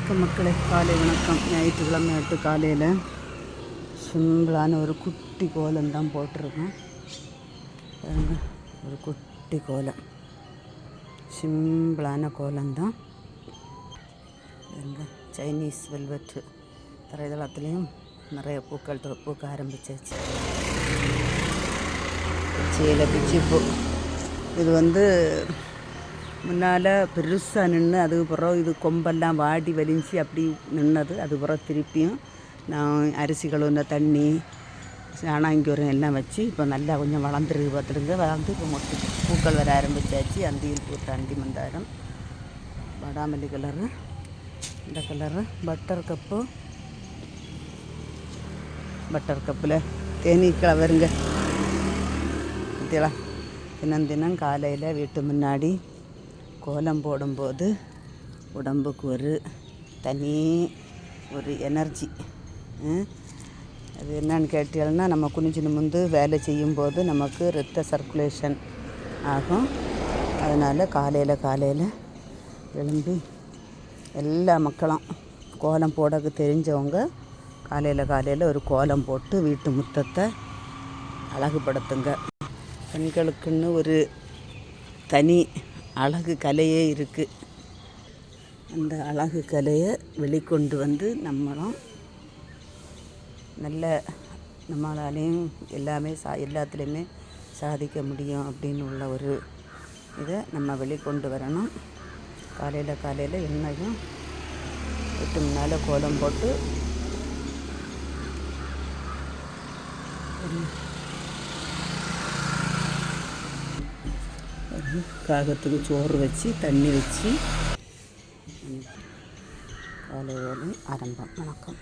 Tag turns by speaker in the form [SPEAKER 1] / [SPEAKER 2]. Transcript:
[SPEAKER 1] வணக்கம் மக்களே, காலை வணக்கம். ஞாயிற்றுக்கிழமையாட்டு காலையில் சிம்பிளான ஒரு குட்டி கோலம் தான் போட்டிருக்கோம். ஒரு குட்டி கோலம், சிம்பிளான கோலம்தான். சைனீஸ் வெல்வெட்டு தரைதளத்துலேயும் நிறைய பூக்கள் பூக்க ஆரம்பிச்சாச்சு. பிச்சியில் பிச்சிப்பூ இது முன்னால் பெருசாக நின்று அதுக்கு பிறகு இது கொம்பெல்லாம் வாடி வலிஞ்சு அப்படி நின்னது. அது பிறகு திருப்பியும் நான் அரிசி கழுவுன தண்ணி சாணாங்கூரம் எல்லாம் வச்சு இப்போ நல்லா கொஞ்சம் வளர்ந்துருக்கு. வளர்ந்து இப்போ மொட்டு பூக்கள் வர ஆரம்பித்தாச்சு. அந்தியில் பூத்த அந்தி மந்தாரம், வடாமல்லி கலரு, இந்த கலரு, பட்டர் கப்பில் தேனீக்களை வருங்க. தினம் காலையில் வீட்டு முன்னாடி கோலம் போடும்போது உடம்புக்கு ஒரு தனி ஒரு எனர்ஜி. அது என்னன்னு கேட்டீங்கன்னா, நம்ம குனிஞ்சு நிமிர்ந்து வேலை செய்யும்போது நமக்கு ரத்த சர்க்குலேஷன் ஆகும். அதனால் காலையில் எழும்பி எல்லா மக்களும் கோலம் போடக்கு தெரிஞ்சவங்க காலையில் ஒரு கோலம் போட்டு வீட்டு முற்றத்தை அழகுபடுத்துங்க. பெண்களுக்குன்னு ஒரு தனி அழகு கலையே இருக்குது. அந்த அழகு கலையை வெளிக்கொண்டு வந்து நம்மளாலேயும் எல்லாத்துலேயுமே சாதிக்க முடியும் அப்படின்னு உள்ள ஒரு இதை நம்ம வெளிக்கொண்டு வரணும். காலையில் என்னையும் வீட்டு முன்னால் கோலம் போட்டு காகத்துக்கு சோறு வச்சு தண்ணி வச்சு காலை வேலை ஆரம்பம். வணக்கம்.